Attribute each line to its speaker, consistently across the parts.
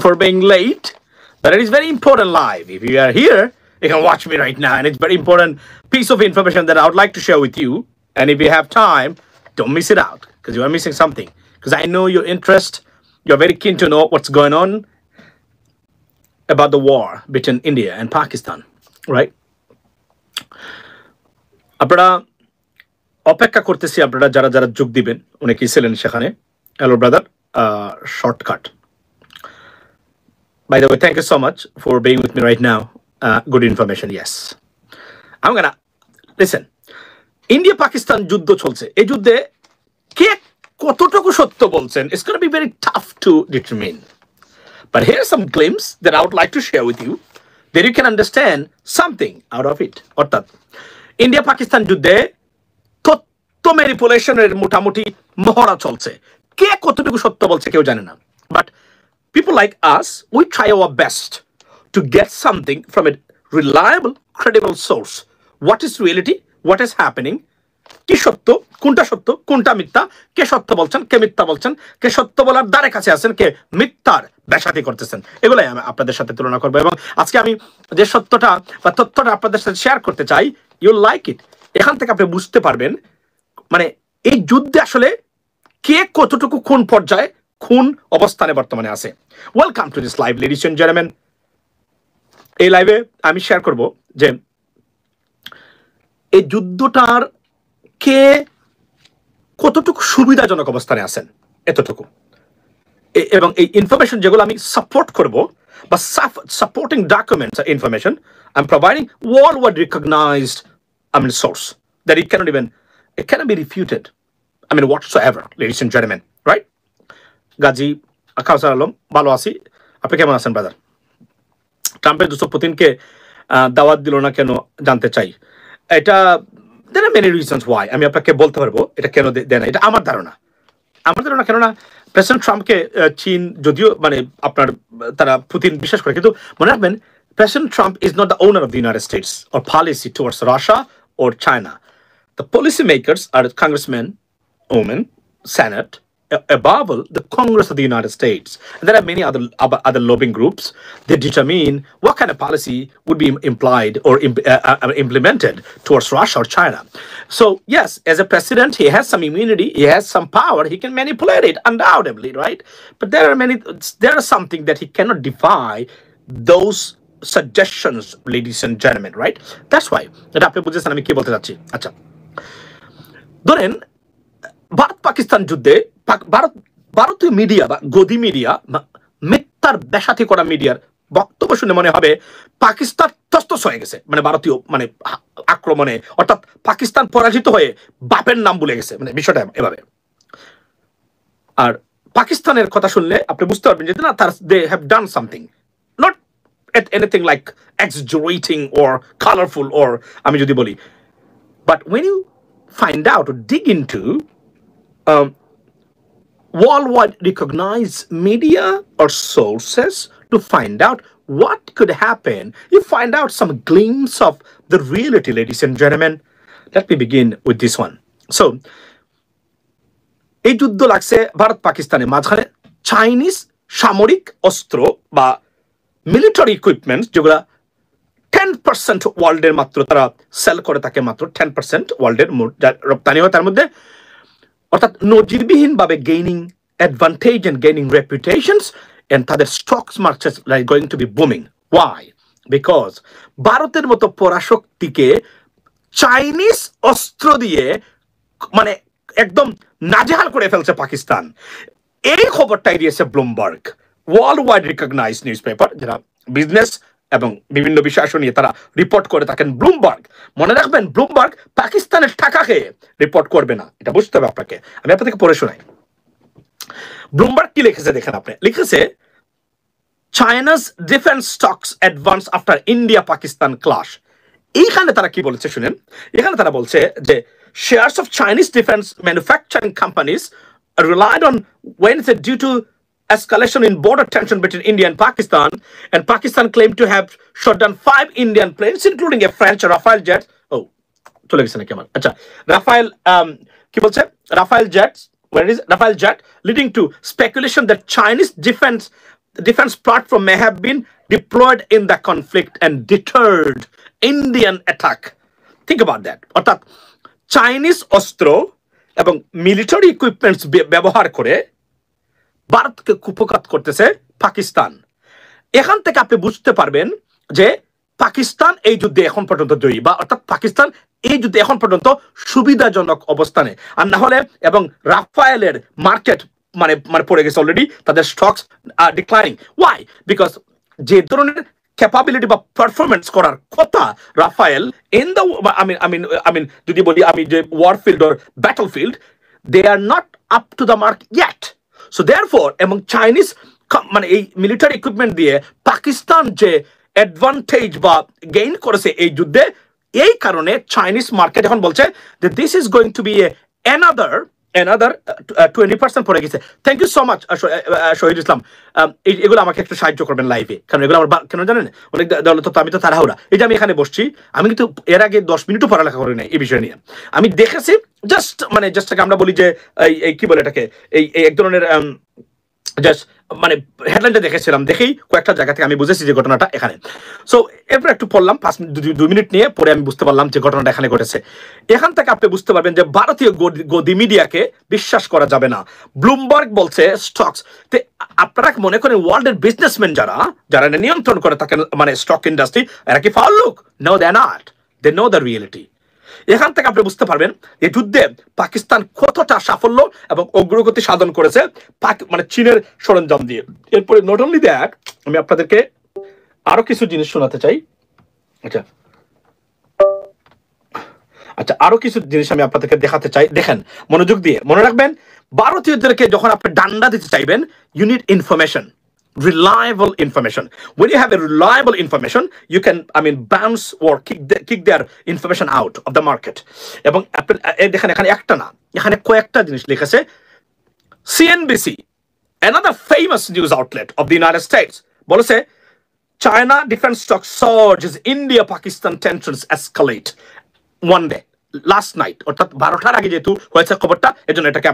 Speaker 1: for being late, but it is very important live. If you are here, you can watch me right now, and it's very important piece of information that I would like to share with you. And if you have time, don't miss it out because you are missing something. Because I know your interest, you're very keen to know what's going on about the war between India and Pakistan, right? আপনারা অপেক্ষা করতেছি আপনারা যারা যারা যোগ দিবেন অনেকেই ছিলেন সেখানে hello brother shortcut by the way thank you so much for being with me right now good information yes I'm gonna listen India Pakistan যুদ্ধ চলছে এই যুদ্ধে কে কতটুকু সত্য বলছেন it's going to be very tough to determine but here's some glimpse that I would like to share with you that you can understand something out of it অর্থাৎ India Pakistan যুদ্ধে তথ্য ম্যানিপুলেশনের মোটামুটি মহড়া চলছে কে কতটুকু সত্য বলছে কেউ জানে না but people like us we try our best to get something from a reliable credible source what is reality what is happening কি সত্য কোনটা মিথ্যা কে সত্য বলছেন কে মিথ্যা বলছেন কে সত্য বলার দ্বারে কাছে আছেন কে মিথ্যার বেশাতি করতেছেন এগুলাই আমি আপনাদের সাথে তুলনা করব এবং আজকে আমি যে সত্যটা বা তথ্যটা আপনাদের সাথে শেয়ার করতে চাই ইউ লাইক ইট এখান থেকে আপনি বুঝতে পারবেন মানে এই যুদ্ধে আসলে কে কতটুকু কোন পর্যায়ে কোন অবস্থানে বর্তমানে আছে welcome to this live ladies and gentleman এই লাইভে আমি শেয়ার করব যে এই যুদ্ধটার কে কতটুকু সুবিধাজনক অবস্থানে আছেন এতটুকু এবং এই ইনফরমেশন যেগুলো আমি সাপোর্ট করব বা supporting documents information I am providing world recognised source that it cannot be refuted whatsoever ladies and gentlemen right Gazi Kawsar Alam ভালো আছি আপনি কেমন আছেন ব্রাদার ট্রাম্পের দোস্ত পুতিনকে দাওয়াত দিল না কেন জানতে চাই এটা there are many reasons why আমি আপনাকে বলতে পারবো এটা কেন দেয় না এটা আমার ধারণা কেননা প্রেসিডেন্ট ট্রাম্পকে চীন যদিও মানে আপনার তারা পুতিন বিশ্বাস করে কিন্তু মনে রাখবেন President Trump is not the owner of the United States or policy towards Russia or China. The policymakers are congressmen, women, Senate, above all, the Congress of the United States. And there are many other lobbying groups that determine what kind of policy would be implied or implemented towards Russia or China. So, yes, as a president, he has some immunity, he has some power, he can manipulate it, undoubtedly, right? But there are something that he cannot defy those suggestions ladies and gentlemen right that's why এটা আপনি বুঝেছেন আমি কি বলতে যাচ্ছি আচ্ছা ধরেন ভারত পাকিস্তান যুদ্ধে ভারতীয় মিডিয়া বা গদি মিডিয়া মিথ্যার বেশাতি করা মিডিয়ার বক্তব্য শুনে মনে হবে পাকিস্তান তস্তস হয়ে গেছে মানে ভারতীয় মানে আক্রমণে অর্থাৎ পাকিস্তান পরাজিত হয়ে বাপের নাম ভুলে গেছে মানে বিষয়টা এভাবে আর পাকিস্তানের কথা শুনলে আপনি বুঝতে পারবেন যে না তার they have done something not anything like exaggerating or colorful or আমি যদি বলি but when you find out or dig into worldwide recognized media or sources to find out what could happen you find out some glimpse of the reality ladies and gentlemen let me begin with this one so এই যুদ্ধ লাগছে ভারত পাকিস্তানের মাঝখানে Chinese সামরিক অস্ত্র বা military equipment যেগুলা 10% ওয়ার্ল্ডের মাত্র তারা সেল করে থাকে মাত্র 10% ওয়ার্ল্ডের রপ্তানি হয় তার মধ্যে অর্থাৎ নজিরবিহীন ভাবে gaining advantage and gaining reputations and তাদের stocks markets like going to be booming why because ভারতের মতো পরাশক্তিকে চাইনিজ অস্ত্র দিয়ে মানে একদম নাজেহাল করে ফেলছে পাকিস্তান এই খবরটাই দিয়েছে ব্লুমবার্গ worldwide recognized newspaper যারা বিজনেস এবং বিভিন্ন বিষয় নিয়ে তারা রিপোর্ট করে থাকেন ব্লুমবার্গ মনে রাখবেন ব্লুমবার্গ পাকিস্তানের টাকা খেয়ে রিপোর্ট করবে না এটা বুঝতে হবে আপনাকে আমি আপনাদেরকে পড়ে শোনাই ব্লুমবার্গ কি লিখেছে দেখেন আপনি লিখেছে China's defense stocks advance after India Pakistan clash এইখানে তারা কি বলেছে শুনেন এখানে তারা বলছে যে shares of Chinese defense manufacturing companies are relied on Wednesday due to escalation in border tension between India and Pakistan claimed to have shot down 5 Indian planes including a French Rafale jet চলে গেছে না কেমন আচ্ছা Rafale কি বলছে Rafale jets where is Rafale jet leading to speculation that Chinese defense defense platform may have been deployed in the conflict and deterred Indian attack. Think about that. অর্থাৎ Chinese অস্ত্র এবং মিলিটারি ইকুইপমেন্টস ব্যবহার করে ভারতকে কুপঘাত করতেছে পাকিস্তান। এখান থেকে আপনি বুঝতে পারবেন যে পাকিস্তান এই যুদ্ধে এখন পর্যন্ত জয়ী, বা অর্থাৎ পাকিস্তান এই যুদ্ধে এখন পর্যন্ত সুবিধাজনক অবস্থানে। আর না হলে এবং রাফায়েলের মার্কেট মানে মানে পড়ে গেছে অলরেডি, তাদের স্টকস আর ডিক্লাইনিং। ওয়াই? বিকজ যে ধরনের ক্যাপাবিলিটি বা পারফরমেন্স করার কথা Rafale in the I mean যদি বলি আমি যে warfield or battlefield, they are not up to the mark yet. So therefore এবং চাইনিজ মানে এই মিলিটারি ইকুইপমেন্ট দিয়ে পাকিস্তান যে অ্যাডভান্টেজ বা গেইন করেছে এই যুদ্ধে, এই কারণে চাইনিজ মার্কেট এখন বলছে যে this is going to be another 20% পড়ে গেছে। Thank you so much Shahid Islam. এগুলো আমাকে একটু সাহায্য করবেন লাইভে, কারণ এগুলো আমার কেন জানেন অনেক দলে তো আমি তো তাড়াহুড়া। এই যে আমি এখানে বসছি, আমি কিন্তু এর আগে 10 মিনিটও পড়ালেখা করি নাই এই বিষয় নিয়ে। আমি দেখেছি জাস্ট আমরা বলি যে এই কি বলে এটাকে, এই এক ধরনের জাস্ট মানে হেডলাইনটা দেখেছিলাম, দেখেই কয়েকটা জায়গা থেকে আমি বুঝেছি যে ঘটনাটা এখানে। সো এরপর একটু পড়লাম 2 মিনিট নিয়ে, পরে আমি বুঝতে পারলাম যে ঘটনাটা এখানে ঘটেছে। এখান থেকে আপনি বুঝতে পারবেন যে ভারতীয় গদি মিডিয়াকে বিশ্বাস করা যাবে না। ব্লুমবার্গ বলছে স্টকস, আপনারা মনে করেন ওয়ার্ল্ডের বিজনেসম্যান যারা নিয়ন্ত্রণ করে থাকে মানে স্টক ইন্ডাস্ট্রি, এরা কি ফাউল লোক? No, they are not, they know the reality. এখান থেকে আপনি বুঝতে পারবেন এই যুদ্ধে পাকিস্তান কতটা সাফল্য এবং অগ্রগতি সাধন করেছে মানে চীনের সরঞ্জাম দিয়ে। এরপরে নট অনলি দ্যাট, আমি আপনাদেরকে আরো কিছু জিনিস শোনাতে চাই। আচ্ছা আরো কিছু জিনিস আমি আপনাদেরকে দেখাতে চাই। দেখেন মনোযোগ দিয়ে, মনে রাখবেন ভারতীয়দেরকে যখন আপনি ডান্ডা দিতে চাইবেন, you need information, reliable information. When you have a reliable information, you can bounce or kick their information out of the market. এবং দেখেন এখানে একটা না, এখানে কয়েকটা জিনিস লিখেছে। CNBC, another famous news outlet of the United States, বলেছে China defense stock surges, India Pakistan tensions escalate one day, last night, অর্থাৎ 12টার আগে যেহেতু হয়েছে খবরটা, এজন্য এটাকে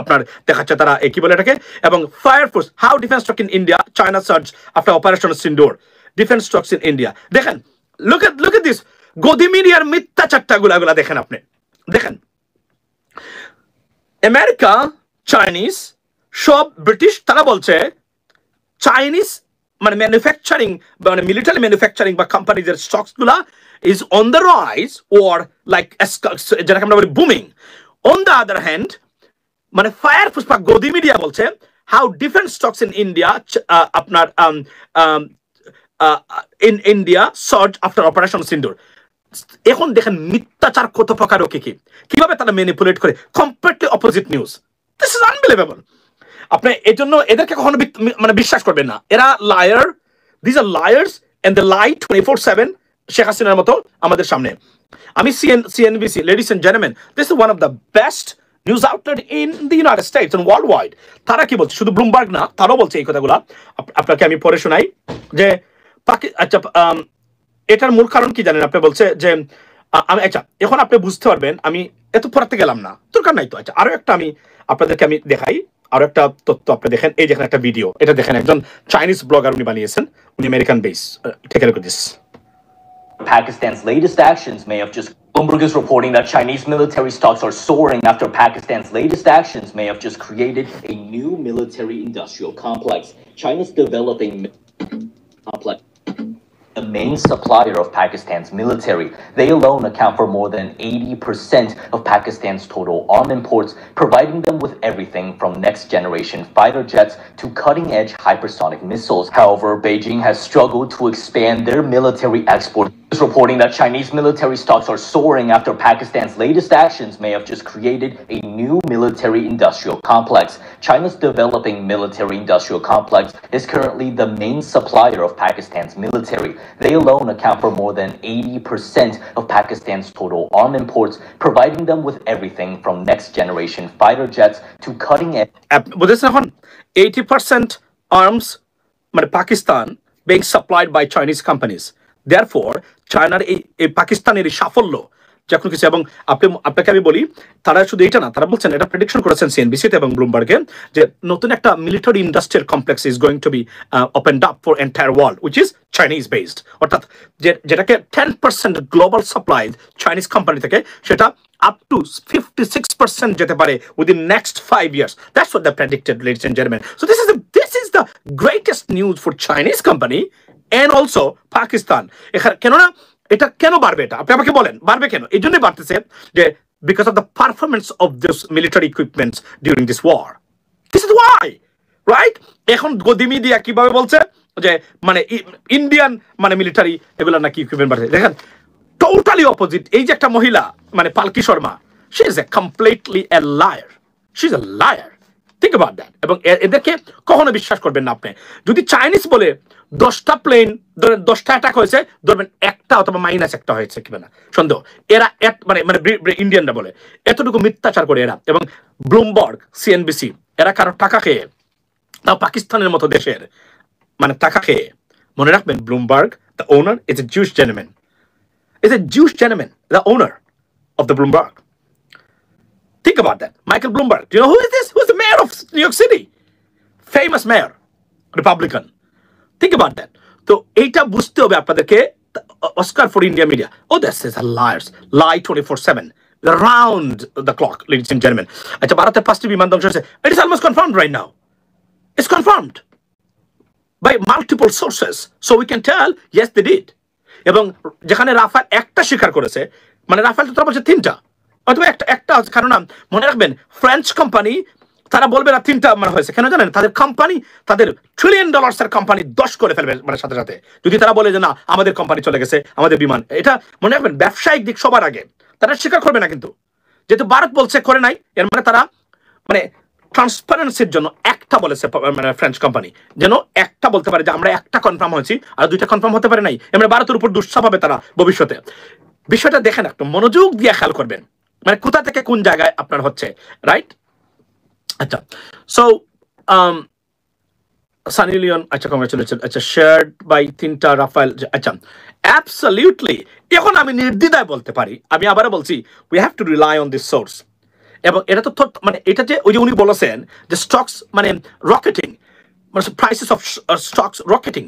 Speaker 1: আপনার দেখাচ্ছে তারা কি বলে এটাকে। এবং fire force, how defence stock in India, China surge after operation Sindoor, defence stocks in India. দেখেন লুক এট দিস গদি মিডিয়ার মিথ্যা চারটাগুলা দেখেন আপনি। দেখেন আমেরিকা, চাইনিজ, সব ব্রিটিশ, তারা বলছে চাইনিজ মানে ম্যানুফ্যাকচারিং মানে মিলিটারি ম্যানুফ্যাকচারিং বা কোম্পানিদের স্টকস গুলা is on the rise or like যেটাকে আমরা বলি booming. On the other hand, মানে ফায়ার ফোর্স বা গদি মিডিয়া বলছে how defense stocks in India আপনার in India surge after operation Sindoor. এখন দেখেন মিথ্যাচার কত প্রকার ও কি কিভাবে তারা ম্যানিপুলেট করে, completely opposite news. This is unbelievable. আপনি এই জন্য এদেরকে কখনো মানে বিশ্বাস করবেন না, এরা liar, this are liars and they lie 24/7 Sheikh হাসিনার মতো আমাদের সামনে। আমি CNBC, ladies and gentlemen, this is one of the best news outlet in the United States and worldwide. তারা কি বলছে, শুধু ব্লুমবার্গ না, তারাও বলছে এই কথাগুলা। আপনাকে আমি পড়ে শোনাই যে আচ্ছা এটার মূল কারণ কি জানেন? আপনি বলছে যে আচ্ছা এখন আপনি বুঝতে পারবেন, আমি এত পড়াতে গেলাম না, দরকার নাই তো। আচ্ছা আরো একটা আমি আপনাদেরকে আমি দেখাই, আরো একটা তথ্য আপনি দেখেন। এই দেখেন একটা ভিডিও, এটা দেখেন একজন চাইনিজ ব্লগার উনি বানিয়েছেন, উনি American base. Take a look at this.
Speaker 2: Pakistan's latest actions may have just... Bloomberg is reporting that Chinese military stocks are soaring after Pakistan's latest actions may have just created a new military-industrial complex. China's developing complex, the main supplier of Pakistan's military. They alone account for more than 80% of Pakistan's total arm imports, providing them with everything from next-generation fighter jets to cutting-edge hypersonic missiles. However, Beijing has struggled to expand their military exports. Is reporting that Chinese military stocks are soaring after Pakistan's latest actions may have just created a new military-industrial complex. China's developing military-industrial complex is currently the main supplier of Pakistan's military. They alone account for more than 80% of Pakistan's total arm imports, providing them with everything from next-generation fighter jets to cutting-edge...
Speaker 1: 80% arms মানে Pakistan being supplied by Chinese companies. Therefore, Chinaর এই পাকিস্তানের সাফল্য যখন কিছু, এবং আপনাকে আমি বলি, তারা শুধু এটা না, তারা বলছেন, এটা প্রেডিকশন করেছেন সিএনবিসিতে এবং ব্লুমবার্গে, যে নতুন একটা military industrial complex is going to be opened up for entire world, which is Chinese based. অর্থাৎ যেটাকে 10% গ্লোবাল সাপ্লাই চাইনিজ কোম্পানি থেকে, সেটা up to 56% যেতে পারে within next 5 years. That's what they predicted, ladies and gentlemen. So this is the greatest news for Chinese company and also Pakistan. কেননা এটা কেন বাড়বে? এটা আপনি আমাকে বলেন, বাড়বে কেন? এই জন্যই বাড়তেছে যে because of the performance of this military equipment during this war. This is why, right? এখন গদিমি দিয়া কিভাবে বলছে যে মানে ইন্ডিয়ান মানে মিলিটারি এগুলা নাকি ইকুইপমেন্ট বাড়ছে। দেখেন, টোটালি অপোজিট। এই যে একটা মহিলা মানে পালকি Sharma, she is a completely a liar, she is a liar. Think about that. এবং এদেরকে কখনো বিশ্বাস করবেন না আপনি। যদি চাইনিজ বলে 10টা প্লেন, ধরেন 10টা অ্যাটাক হয়েছে, ধরবেন একটা অথবা -1 হয়েছে কিনা না সন্দেহ। এরা মানে মানে ইন্ডিয়ানরা বলে এতটুকু মিথ্যাচার করে এরা। এবং ব্লুমবার্গ, সিএনবিসি, এরা কারো টাকা খেয়ে, তাও পাকিস্তানের মতো দেশের মানে টাকা খেয়ে। মনে রাখবেন, Bloomberg, the owner is a Jewish gentleman, is a Jewish gentleman, the owner of the Bloomberg. Think about that. Michael Bloomberg. Do you know who is this? Who's the mayor of New York City? Famous mayor, Republican. Think about that. So, এইটা বুঝতে হবে আপনাদেরকে। Oscar for India media. Oh, this is a liars. Lie 24/7. Round the clock, ladies and gentlemen. আচ্ছা, ভারতের 5টি বিমান ধ্বংস হয়েছে। It is almost confirmed right now. It's confirmed by multiple sources. So we can tell, yes, they did. এবং যেখানে Rafale একটা স্বীকার করেছে, মানে রাফাল তো তারা বলছে 3টা, অথবা একটা। কারণ মনে রাখবেন, ফ্রেঞ্চ কোম্পানি তারা বলবে না 3টা মানে হয়েছে। কেন জানেন? তাদের কোম্পানি, তাদের $1 ট্রিলিয়ন কোম্পানি 10 করে ফেলবে মানে সাথে সাথে, যদি তারা বলে যে না আমাদের কোম্পানি চলে গেছে, আমাদের বিমান। এটা মনে রাখবেন, ব্যবসায়িক দিক সবার আগে তারা স্বীকার করবে না। কিন্তু যেহেতু ভারত বলছে করে নাই, এর মানে তারা মানে ট্রান্সপারেন্সির জন্য একটা বলেছে, মানে ফ্রেঞ্চ কোম্পানি যেন একটা বলতে পারে যে আমরা একটা কনফার্ম হয়েছি, আর 2টা কনফার্ম হতে পারে নাই। এমনি ভারতের উপর দুঃসাপ হবে তারা ভবিষ্যতে। বিষয়টা দেখেন, একটু মনোযোগ দিয়ে খেয়াল করবেন, মানে কোথা থেকে কোন জায়গায় আপনার হচ্ছে, রাইট? আচ্ছা, সো সানি লিওন, আচ্ছা, কংগ্রেচুলেশন। আচ্ছা, শেয়ার্ড বাই 3টা রাফায়েল। আচ্ছা, অ্যাবসলিউটলি। এখন আমি নির্দ্বিধায় বলতে পারি, আমি আবারও বলছি, we have to rely on this source. এবং এটা তো মানে এটা যে ওই যে উনি বলেছেন যে স্টকস মানে রকেটিং, মানে প্রাইসেস অফ স্টকস রকেটিং,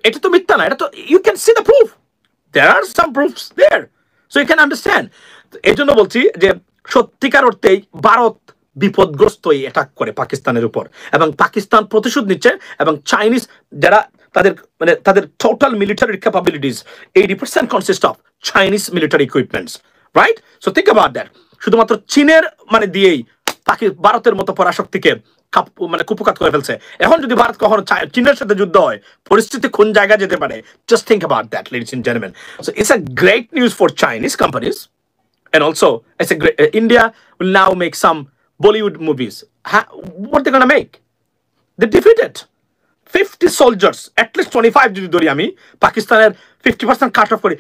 Speaker 1: এটা তো মিথ্যা না। এটা তো you can see the proof, there are some proofs there, so you can understand. এই জন্য বলছি যে সত্যিকার অর্থেই ভারত বিপদগ্রস্ত অ্যাটাক করে পাকিস্তানের উপর, এবং পাকিস্তান প্রতিশোধ নিচ্ছে। এবং চাইনিজ যারা তাদের total military capabilities 80% consist of Chinese military equipments, right? So think about that. শুধুমাত্র চীনের মানে দিয়েই ভারতের মতো পরাশক্তিকে মানে কুপকাত করে ফেলছে। এখন যদি ভারত কখনো চীনের সাথে যুদ্ধ হয়, পরিস্থিতি কোন জায়গায় যেতে পারে, just think about that, ladies and gentleman. So it's a great news for Chinese companies, and also it's a great, India will now make some Bollywood movies. What are they gonna make? They defeated 50 soldiers, at least 25 যদি ধরি আমি, পাকিস্তানের 50% cut off করি,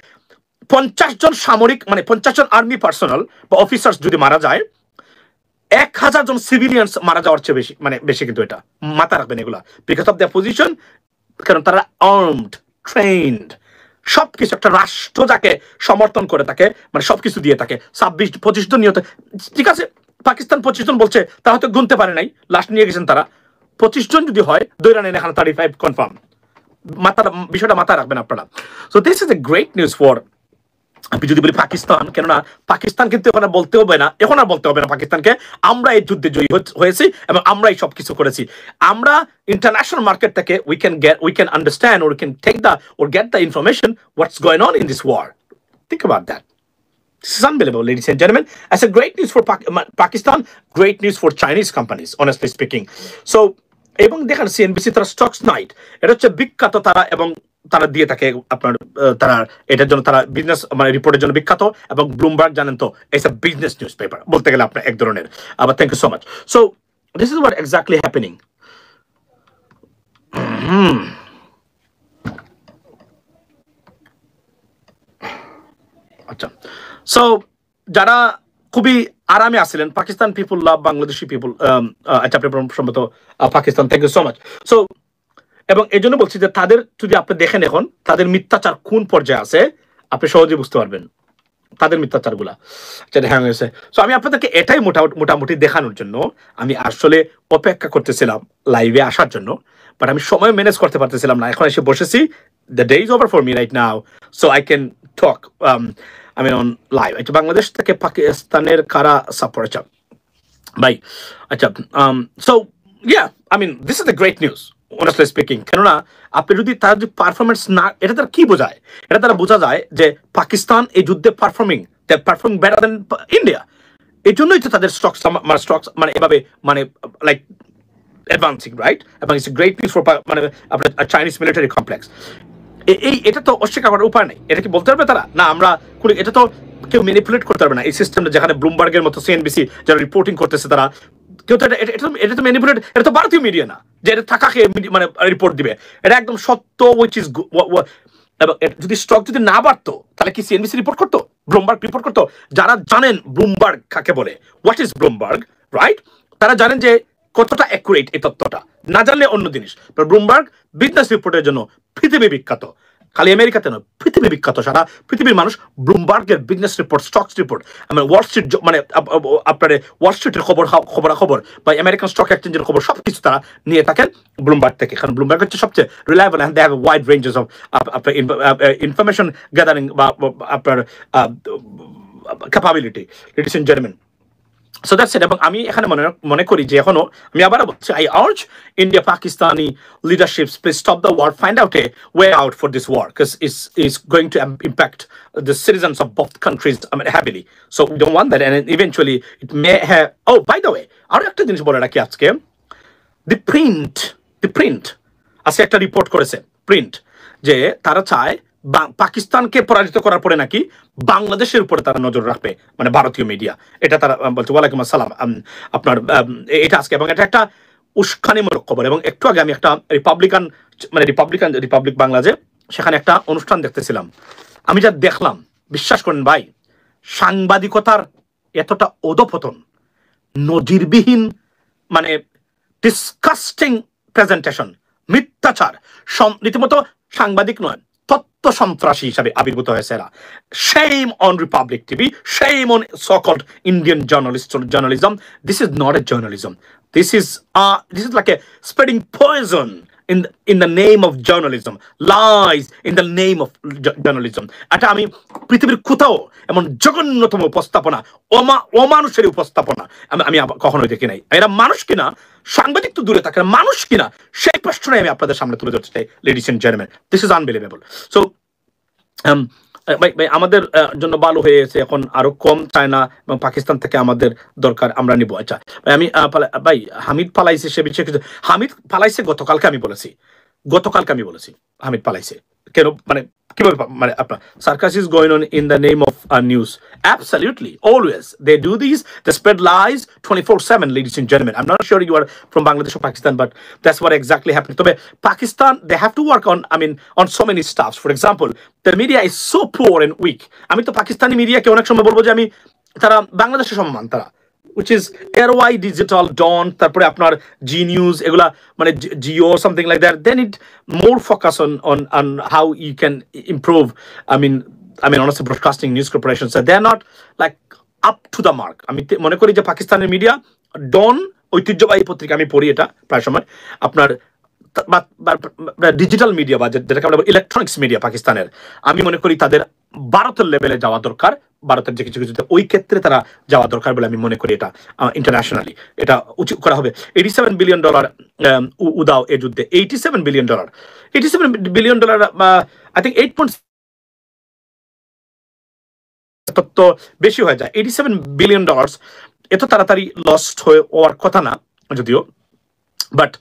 Speaker 1: 50 জন সামরিক মানে 50 জন army personal বা officers যদি মারা যায়, 1000 জন সিভিলিয়ানস মারা যাওয়ার চেয়ে বেশি, মানে বেশি। কিন্তু এটা মাথা রাখবেন, এগুলা বিকজ অফ দ্যার পজিশন, কারণ তারা আর্মড, ট্রেন্ড, সবকিছু। একটা রাষ্ট্র যাকে সমর্থন করে তাকে মানে সবকিছু দিয়ে থাকে। 25 জন নিহত, ঠিক আছে, পাকিস্তান 25 জন বলছে, তা হয়তো গুনতে পারে নাই, লাস্ট নিয়ে গেছেন তারা। 25 জন যদি হয়, দৈরা নেন এখানে 35 কনফার্ম। বিষয়টা মাথায় রাখবেন আপনারা। So this is a great news for, আমি যদি বলি পাকিস্তান, কেননা পাকিস্তান কিন্তু এখন আর বলতে হবে না, পাকিস্তানকে আমরা এই যুদ্ধে জয়ী হয়েছি এবং আমরাই সবকিছু করেছি। আমরা ইন্টারন্যাশনাল মার্কেট থেকে we can understand or we can take or get the information what's going on in this war. Think about that. This is unbelievable, ladies and gentlemen. That's a great news for Pakistan, great news for Chinese companies, honestly speaking. So, এবং দেখেন CNBC তারা stocks night, এটা হচ্ছে বিখ্যাত তারা, এবং তারা দিয়ে থাকে আপনার, তারা এটার জন্য তারা বিজনেস মানে রিপোর্টের জন্য বিখ্যাত। এবং ব্লুমবার্গ জানেন তো, it's a business newspaper বলতে গেলে আপনার এক ধরনের। আবার thank you so much. So this is what exactly happening. আচ্ছা, সো যারা খুবই আরামে আসছিলেন, পাকিস্তান পিপুল লাভ বাংলাদেশি পিপুল। আচ্ছা, আপনি সম্ভবত Pakistan, thank you so much. So এবং এই জন্য বলছি যে তাদের যদি আপনি দেখেন এখন তাদের মিথ্যাচার কোন পর্যায়ে আছে, আপনি সহজে বুঝতে পারবেন তাদের মিথ্যাচারগুলা যেটা হ্যাং হয়েছে। সো আমি আপনাদেরকে এটাই মোটামুটি দেখানোর জন্য আমি আসলে অপেক্ষা করতেছিলাম লাইভে আসার জন্য, বাট আমি সময় ম্যানেজ করতে পারতেছিলাম না। এখন এসে বসেছি, the day is over for me right now, so I can talk I mean on live. আচ্ছা, বাংলাদেশ থেকে পাকিস্তানের কারা সাপোর্ট ভাই? আচ্ছা, so yeah, I mean this is the great news honestly speaking. কেননা আপনি যদি তার যদি পারফরমেন্স না, এটা তার কি বোঝায়? এটা তারা বোঝা যায় যে পাকিস্তান এই যুদ্ধে পারফর্মিং বেটার দেন ইন্ডিয়া। এই জন্যই তো তাদের স্টকস মানে এভাবে মানে লাইক অ্যাডভান্সিং, রাইট? এবং ইটস গ্রেট নিউজ ফর মানে আপনার চাইনিজ মিলিটারি কমপ্লেক্স। এটা তো অস্বীকার করার উপায় নেই। এটা কি বলতে পারবে তারা না আমরা এটা তো কেউ ম্যানিপুলেট করতে পারবে না এই সিস্টেমটা, যেখানে ব্লুমবার্গের মতো সিএনবিসি যারা রিপোর্টিং করতেছে তারা কেউ তো এটা তো ম্যানিপুলেট, এটা তো ভারতীয় মিডিয়া না যে এটা থাকাকে মানে রিপোর্ট দিবে। এটা একদম সত্য, উইচ ইজ যদি স্টক যদি না বাড়তো তাহলে কি সিএনবিসি রিপোর্ট করতো, ব্লুমবার্গ রিপোর্ট করতো? যারা জানেন ব্লুমবার্গ কাকে বলে, হোয়াট ইজ ব্লুমবার্গ, রাইট, তারা জানেন যে কতটা অ্যাকুরেট এই তথ্যটা। না জানলে অন্য জিনিস। ব্লুমবার্গ বিজনেস রিপোর্টের জন্য পৃথিবী বিখ্যাত, খালি আমেরিকাতে নয়, পৃথিবী বিখ্যাত। সারা পৃথিবীর মানুষ ব্লুমবার্গের business report, stocks report, Wall Street মানে আপনার ওয়াল স্ট্রিটের খবর বা আমেরিকান স্টক এক্সচেঞ্জের খবর সবকিছু তারা নিয়ে থাকেন ব্লুমবার্গ থেকে। কারণ ব্লুমবার্গ হচ্ছে সবচেয়ে reliable and they have wide ranges of আপনার ইনফরমেশন গ্যাদারিং বা আপনার capability, ladies and gentleman. So that's it. এবং আমি এখানে মনে করি যে এখনো আমি আবার বলছি, I urge India Pakistani leaderships, please stop the war, find out a way out for this war, because it's going to impact the citizens of both countries heavily. So we don't want that, and eventually it may have. Oh, by the way, আরো একটা জিনিস বলে রাখি আজকে, the print আজকে একটা report করেছে print যে তারা চায় পাকিস্তানকে পরাজিত করার পরে নাকি বাংলাদেশের উপরে তারা নজর রাখবে, মানে ভারতীয় মিডিয়া। এটা তারা বলছে। ওয়ালাইকুম আসসালাম আপনার এটা আজকে, এবং এটা একটা উস্কানিমূলক খবর। এবং একটু আগে আমি একটা রিপাবলিক বাংলাদেশ, সেখানে একটা অনুষ্ঠান দেখতেছিলাম। আমি যা দেখলাম, বিশ্বাস করেন ভাই, সাংবাদিকতার এতটা অধপতন, নজিরবিহীন, মানে ডিসকাস্টিং প্রেজেন্টেশন, মিথ্যাচার, রীতিমতো সাংবাদিক নয়, তত্ত্ব সন্ত্রাসী হিসাবে আবির্ভূত হয়েছে এরা। Shame on Republic TV, shame on so-called Indian journalism. This is not a journalism. This is like a spreading poison in the name of journalism, lies in the name of journalism. এটা আমি পৃথিবীর কোথাও এমন জঘন্যতম উপস্থাপনা, অমানুষের উপস্থাপনা আমি কখনোই দেখি নাই। এরা মানুষ কিনা, সাংবাদিক তো দূরে থাকে, মানুষ কিনা, সেই প্রশ্নটাই আমি আপনাদের সামনে তুলে ধরতে চাই। Ladies and gentleman, this is unbelievable. So ভাই আমাদের জন্য ভালো হয়ে গেছে, এখন আরো কম চায়না এবং পাকিস্তান থেকে আমাদের দরকার, আমরা নিব। আচ্ছা ভাই, আমি ভাই হামিদ পালাইছে সে বিষয়ে কিছু, হামিদ পালাইছে গতকালকে আমি বলেছি হামিদ পালাইছে কেন, মানে কিভাবে, মানে আপনার circus is going on in the name of news. Absolutely, always they do these, they spread lies 24/7, ladies and gentlemen. I'm not sure you are from Bangladesh or Pakistan, but that's what exactly happened. So Pakistan, they have to work on so many stuffs. For example, the media is so poor and weak. আমি তো পাকিস্তানি মিডিয়াকে অনেক সময় বলবো যে আমি তারা বাংলাদেশের সমান, তারা which is RY Digital, Dawn, তারপরে আপনার G News, এগুলা মানে Geo or something like that. They need more focus on how you can improve. I mean honestly, broadcasting news corporations, so they're not like up to the mark. আমি মনে করি যে পাকিস্তানের media, ডন ঐতিহ্যবাহী পত্রিকা আমি পড়ি এটা প্রায় সময়, আপনার ডিজিটাল মিডিয়া বা যেটাকে আমরা ইলেকট্রনিক্স মিডিয়া পাকিস্তানের, আমি মনে করি তাদের ভারতের লেভেলে যাওয়া দরকার, ভারতের যে কিছু ওই ক্ষেত্রে তারা যাওয়া দরকার বলে আমি মনে করি। এটা ইন্টারন্যাশনালি এটা উচিত করা হবে। $87 বিলিয়ন উদাও এ যুদ্ধে, $87 বিলিয়ন, আই থিঙ্ক 8 তত বেশি হয়ে যায়। $87 বিলিয়ন এত তাড়াতাড়ি লস্ট হওয়ার কথা না যদিও, but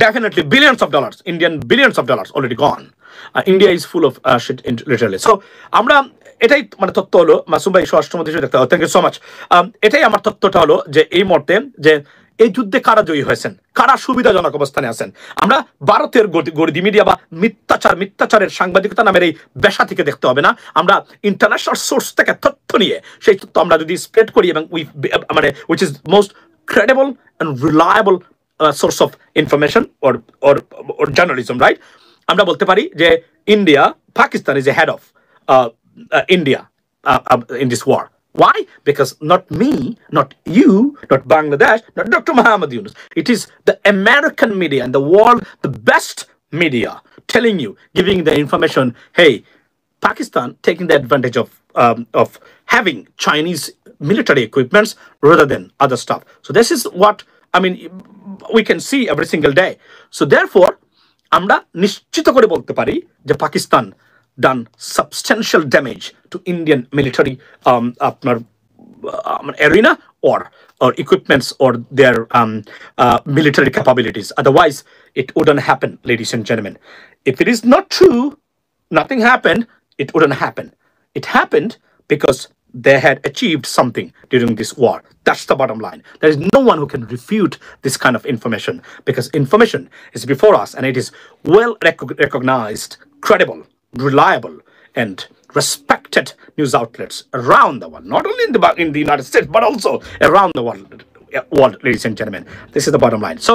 Speaker 1: definitely billions of dollars, Indian billions of dollars already gone. India is full of shit literally. So আমরা এটাই মানে তথ্য হলো, মাসুম ভাই স্বরাষ্ট্রমন্ত্রী দেখতে হবে, থ্যাংক ইউ সো মাচ। এটাই আমার তথ্যটা হলো যে এই মুহূর্তে যে এই যুদ্ধে কারা জয়ী হয়েছেন, কারা সুবিধাজনক অবস্থানে আছেন। আমরা ভারতের গদি মিডিয়া বা মিথ্যাচারের সাংবাদিকতা নামের এই পেশা থেকে দেখতে হবে না, আমরা ইন্টারন্যাশনাল সোর্স থেকে তথ্য নিয়ে সেই তথ্য আমরা যদি স্প্রেড করি, এবং মানে which is most credible and reliable source of information or journalism, right? আমরা বলতে পারি যে India, Pakistan is a head of India in this war. Why? Because not me, not you, not Bangladesh, not Dr. Muhammad Yunus. It is the American media and the world, the best media, telling you, giving the information. Hey, Pakistan taking the advantage of having Chinese military equipments rather than other stuff. So this is what I mean. We can see every single day. So therefore, আমরা নিশ্চিত করে বলতে পারি যে Pakistan done substantial damage to Indian military arena or equipments or their military capabilities. Otherwise, it wouldn't happen, ladies and gentlemen. If it is not true, nothing happened, it wouldn't happen. It happened because they had achieved something during this war. That's the bottom line. There is no one who can refute this kind of information because information is before us and it is well recognized, credible, reliable, and respected news outlets around the world, not only in the United States, but also around the world, ladies and gentlemen. This is the bottom line. So,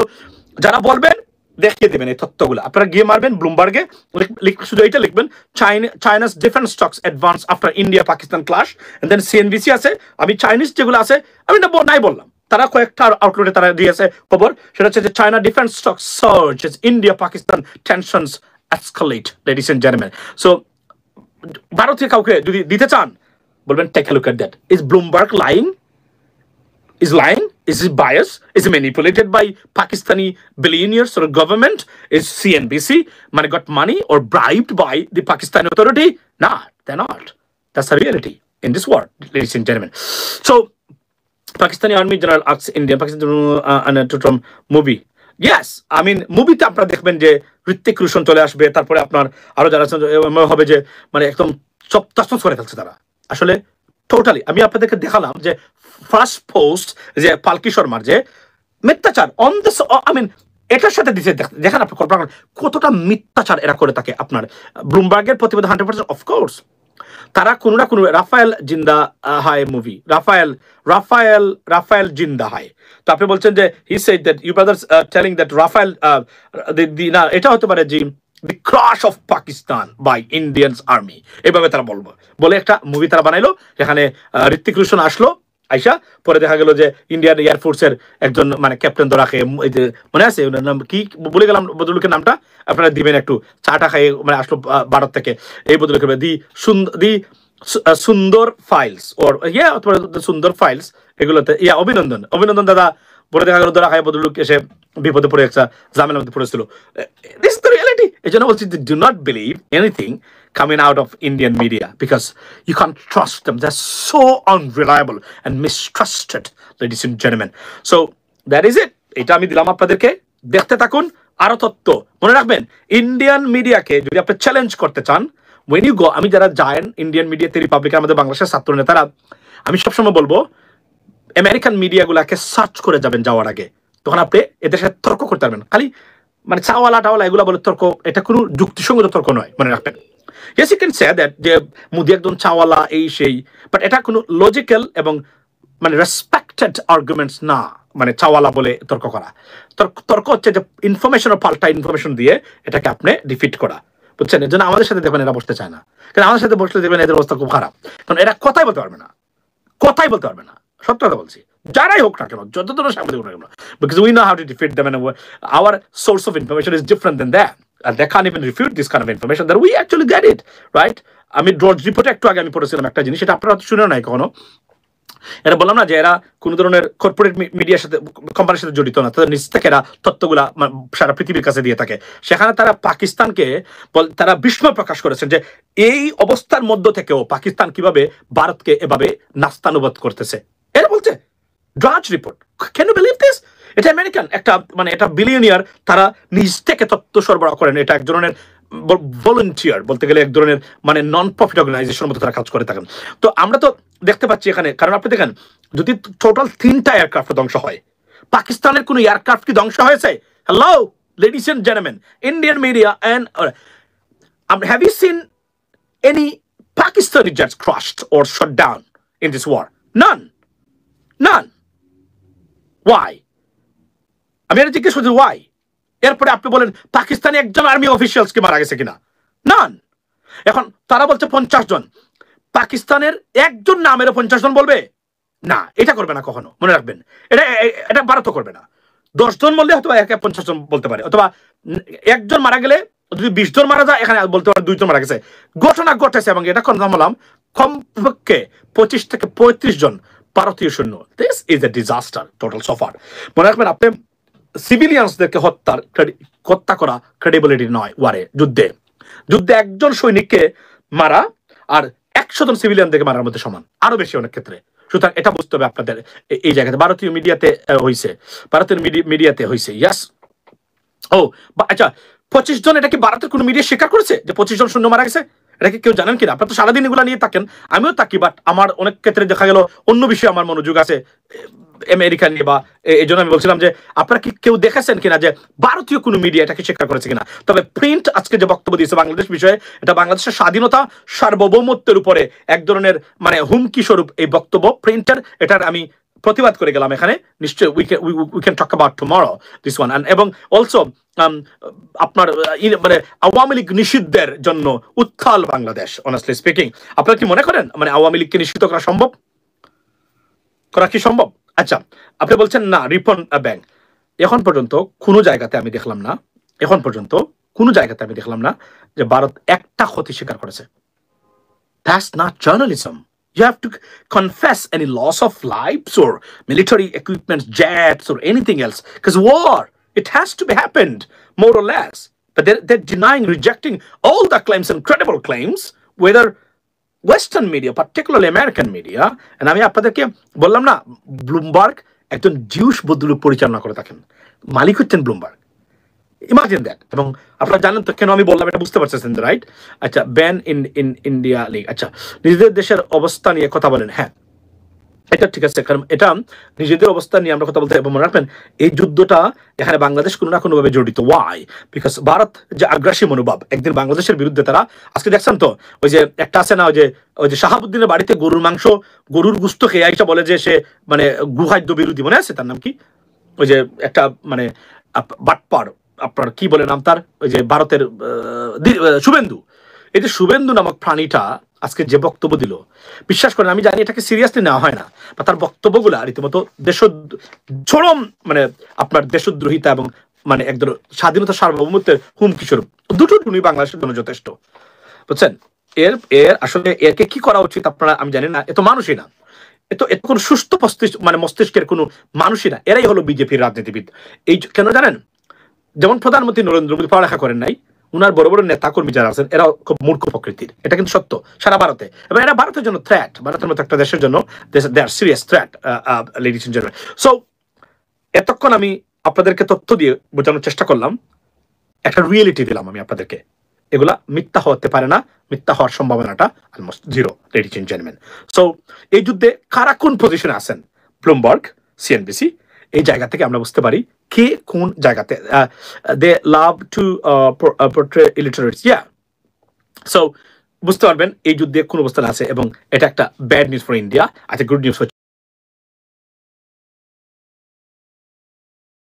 Speaker 1: যারা বলবেন দেখিয়ে দেবেন এই তথ্যগুলো আপনারা গিয়ে মারবেন ব্লুমবার্গে শুধু এটা লিখবেন China's defence stocks advance after India Pakistan clash and then CNBC আছে আমি চাইনিজ যেগুলো আছে আমি না নাই বললাম তারা কয়েকটা আউটলেটে তারা দিয়েছে খবর সেটা হচ্ছে যে China defence stock surge as India Pakistan tensions escalate, ladies and gentlemen. So ভারতীয় কাউকে যদি দিতে চান বলবেন take a look at that. Is Bloomberg lying? Is lying? Is he biased? Is he manipulated by Pakistani billionaires or government? Is CNBC got money or bribed by the Pakistani authority? Nah, they're not. That's the reality in this war, ladies and gentlemen. So Pakistani Army General asks India, Pakistan movie. Yes, I mean মুভিতে আপনারা দেখবেন যে ঋত্বিক রোশন চলে আসবে তারপরে আপনার আরো যারা হবে যে একদম চপতাস করে ফেলছে তারা আসলে টোটালি আমি আপনাদেরকে দেখালাম যে ফার্স্ট পোস্ট যে পালকি শর্মার যে মিথ্যাচার অন দিস আই মিন এটার সাথে দিতে দেখেন আপনি কল্পনা করেন কতটা মিথ্যাচার এরা করে থাকে আপনার ব্লুমবার্গের প্রতিবেদন 100% অফকোর্স তারা কোনো না কোনো রাফায়েল জিন্দা হায় মুভি রাফায়েল জিন্দা হায় তো আপনি বলছেন যে he said that you brothers telling that Rafale না এটা হতে পারে যে the crash of Pakistan by Indians army এভাবে তারা বলে একটা মুভি তারা বানাইলো যেখানে ঋত্বিক রোশন আসলো আইসা পরে দেখা গেল যে ইন্ডিয়ান এয়ারফোর্সের একজন ক্যাপ্টেন ধরাকে মনে আছে নাম কি বলে গেলাম বদলুকের নামটা আপনারা দিবেন একটু চাটা খাইয়ে আসলো ভারত থেকে এই বদলুকে দি সুন্দর ফাইলস ওর অথবা সুন্দর ফাইলস এগুলোতে অভিনন্দন দাদা পরে দেখা গেল ধরা খাই বদলুক এসে বিপদে পড়ে একটা ঝামেলার মধ্যে পড়েছিল দিস ইজ দ্য রিয়ালিটি এই জন্য বলছি do not believe anything coming out of Indian media because you can't trust them. They're so unreliable and mistrusted, ladies and gentlemen. So that is it. এটা আমি দিলাম আপনাদেরকে দেখতে থাকুন আরো তথ্য মনে রাখবেন ইন্ডিয়ান মিডিয়াকে যদি আপনি চ্যালেঞ্জ করতে চান when you go আমি যারা যায়েন ইন্ডিয়ান মিডিয়াতে রিপাবলিকান আমাদের বাংলাদেশের ছাত্র নেতারা আমি সবসময় বলবো আমেরিকান মিডিয়াগুলোকে সার্চ করে যাবেন যাওয়ার আগে তখন আপনি এদের সাথে তর্ক করতে পারবেন খালি চাওয়ালা টাওয়ালা এগুলো বলে তর্ক এটা কোনো যুক্তিসঙ্গত তর্ক নয় মনে রাখবেন Yes, you can say that যে মোদি একজন চাওয়ালা এই সেই বাট এটা কোনো লজিক্যাল এবং রেসপেক্টেড আর্গুমেন্টস না চাওয়ালা বলে তর্ক করা তর্ক হচ্ছে যে ইনফরমেশন ও পাল্টা ইনফরমেশন দিয়ে এটাকে আপনি ডিফিট করা বুঝছেন এর জন্য আমাদের সাথে দেখবেন এরা বসতে চায় না কারণ আমাদের সাথে বসলে দেখবেন এদের অবস্থা খুব খারাপ কারণ এরা কথাই বলতে পারবে না সত্য কথা বলছি যারাই হোক না কেন যত ধরনের সাংবাদিক হোক না কেন because we know how to defeat them and our source of information is different than that and they can't even refute this kind of information that we actually get it right আমি ড্রজ রিপোর্টে একটু আগে আমি পড়েছিলাম একটা জিনিস এটা আপনারা শুনে নাই কখনো এটা বললাম না যে এরা কোনো ধরনের কর্পোরেট মিডিয়ার সাথে কোম্পানির সাথে জড়িত না তাদের নিজ থেকে এরা তথ্যগুলা সারা পৃথিবীর কাছে দিয়ে থাকে সেখানে তারা পাকিস্তানকে তারা বিস্ময় প্রকাশ করেছেন যে এই অবস্থার মধ্য থেকেও পাকিস্তান কিভাবে ভারতকে এভাবে নাস্তানুবাদ করতেছে এরা বলছে Drudge report can you believe this এটা আমেরিকান একটা এটা বিলিয়নিয়ার তারা নিজ থেকে তথ্য সরবরাহ করেন এটা এক ধরনের ভলান্টিয়ার বলতে গেলে এক ধরনের নন প্রফিট অর্গানাইজেশনের মতো তারা কাজ করে থাকেন তো আমরা তো দেখতে পাচ্ছি এখানে কারণ আপনি দেখেন যদি টোটাল 3টা এয়ারক্রাফট ধ্বংস হয় পাকিস্তানের কোনো এয়ারক্রাফট কি ধ্বংস হয়েছে hello ladies and gentleman Indian media and have you seen any Pakistani jets crashed or shot down in this war none why আমি এটা জিজ্ঞেস করছি ওয়াই এরপরে আপনি বলেন পাকিস্তানি একজন আর্মি অফিসিয়ালস কি মারা গেছে কিনা নান এখন তারা বলছে 50 জন পাকিস্তানের একজন নামেরও 50 জন বলবে না, এটা করবে না কখনো, মনে রাখবেন। এটা এটা ভারতও করবে না। 10 জন বললে হয়তো 50 জন বলতে পারে, অথবা একজন মারা গেলে যদি 20 জন মারা যায় এখানে বলতে পারে 2 জন মারা গেছে। ঘটনা ঘটেছে এবং এটা কনফার্ম হলাম কমপক্ষে 25 থেকে 35 জন ভারতীয় সৈন্য। This is a disaster total suffer. মনে রাখবেন, আপনি সিভিলিয়ানসদেরকে হত্যা করা ক্রেডিবিলিটি নয়। ওয়ারে যুদ্ধে একজন সৈনিককে মারা আর 100 জন সিভিলিয়ানদেরকে মারার মধ্যে সমান, আরো বেশি অনেক ক্ষেত্রে। সুতরাং এটা বুঝতে হবে আপনাদের এই জায়গাতে। ভারতীয় মিডিয়াতে হয়েছে ইয়াস। ও আচ্ছা, 25 জন, এটা কি ভারতের কোনো মিডিয়া স্বীকার করেছে যে 25 জন সৈন্য মারা গেছে? এটা কি কেউ জানেন কিনা? আপনার তো সারাদিন এগুলো নিয়ে থাকেন, আমিও থাকি, বাট আমার অনেক ক্ষেত্রে দেখা গেল অন্য বিষয়ে আমার মনোযোগ আছে, আমেরিকা নিয়ে, বা এই জন্য আমি বলছিলাম যে আপনারা কি কেউ দেখেছেন কিনা যে ভারতীয় কোনো মিডিয়া এটাকে স্বীকার করেছে কিনা? তবে প্রিন্ট আজকে যে বক্তব্য দিয়েছে বাংলাদেশ বিষয়ে, এটা বাংলাদেশের স্বাধীনতা সার্বভৌমত্বের উপরে এক ধরনের মানে হুমকি স্বরূপ এই বক্তব্য প্রিন্টের। এটার আমি প্রতিবাদ করে গেলাম এখানে। নিশ্চয়ই we can talk about tomorrow this one. এবং অলসো আপনার মানে আওয়ামী লীগ নিষিদ্ধের জন্য উত্তাল বাংলাদেশ। অনেস্টলি স্পিকিং, আপনারা কি মনে করেন মানে আওয়ামী লীগকে নিষিদ্ধ করা কি সম্ভব? আচ্ছা, আপনি বলছেন না রিপন ব্যাংক। এখন পর্যন্ত কোনো জায়গাতে আমি দেখলাম না যে ভারত একটা ক্ষতি স্বীকার করেছে। That's not journalism. You have to confess any loss of lives or military equipment, jets or anything else. Because war, it has to be happened, more or less. But they're denying, rejecting all the claims, incredible claims, whether Western media, particularly American media, and আমি আপনাদেরকে বললাম না Bloomberg একজন Zeus বদলুক পরিচালনা করে থাকেন, মালিক হচ্ছেন Bloomberg. Imagine that. এবং আপনারা জানেন তো কেন আমি বললাম, এটা বুঝতে পারছেন রাইট? আচ্ছা, ব্যান ইন ইন্ডিয়া লিগ। আচ্ছা, নিজেদের দেশের অবস্থা নিয়ে কথা বলেন। হ্যাঁ, এটা ঠিক আছে, কারণ এটা নিজেদের অবস্থা নিয়ে আমরা কথা বলতে। এবং মনে রাখবেন, এই যুদ্ধটা এখানে বাংলাদেশ কোনো না কোনোভাবে জড়িত। ওয়াই? বিকজ ভারত যে আগ্রাসী মনোভাব একদিন বাংলাদেশের বিরুদ্ধে, তারা আজকে দেখছেন তো ওই যে একটা আছে না, ওই যে শাহাবুদ্দিনের বাড়িতে গরুর মাংস, গরুর গুস্ত খেয়ে আইসা বলে যে সে মানে গুহাদ্য বিরোধী, মনে আছে তার নাম কি? ওই যে একটা মানে বাটপার, আপনার কি বলে নাম তার, ওই যে ভারতের শুভেন্দু। এই যে শুভেন্দু নামক প্রাণীটা আজকে যে বক্তব্য দিল, বিশ্বাস করেন আমি জানি এটাকে সিরিয়াসলি নেওয়া হয় না, বা তার বক্তব্যগুলা রীতিমতো চরম মানে আপনার দেশদ্রোহিতা এবং মানে একদম স্বাধীনতা সার্বভৌমত্বের হুমকি স্বরূপ। দুটো টুনি বাংলাদেশের জন্য যথেষ্ট, বুঝছেন? এর আসলে একে কি করা উচিত আপনারা আমি জানি না। এত মানুষই না, এত কোনো সুস্থ মানে মস্তিষ্কের কোনো মানুষই না। এরাই হলো বিজেপির রাজনীতিবিদ। এই কেন জানেন? যেমন প্রধানমন্ত্রী নরেন্দ্র মোদী পড়ালেখা করেন নাই, উনার বড় বড় নেতা কর্মী যারা আছেন এরা খুব মূর্খ প্রকৃতির। এটা কিন্তু সত্য সারা ভারতে, এবং এটা ভারতের জন্য থ্রেট, ভারতের মতো একটা দেশের জন্য they are serious threat, ladies and gentleman. So এতক্ষণ আমি আপনাদেরকে তথ্য দিয়ে বোঝানোর চেষ্টা করলাম, একটা রিয়েলিটি দিলাম আমি আপনাদেরকে। এগুলা মিথ্যা হতে পারে না, মিথ্যা হওয়ার সম্ভাবনাটা almost zero, ladies and gentleman. So এই যুদ্ধে কারা কোন পজিশনে আছেন, ব্লুমবার্গ, সিএনবিসি, এই জায়গা থেকে আমরা বুঝতে পারি কে কোন জায়গাতে। They love to portray illiterates, yeah. So বুঝতে পারবেন এই যুদ্ধে কোন অবস্থানে আছে, এবং এটা একটা ব্যাড নিউজ ফর ইন্ডিয়া। আচ্ছা, গুড নিউজ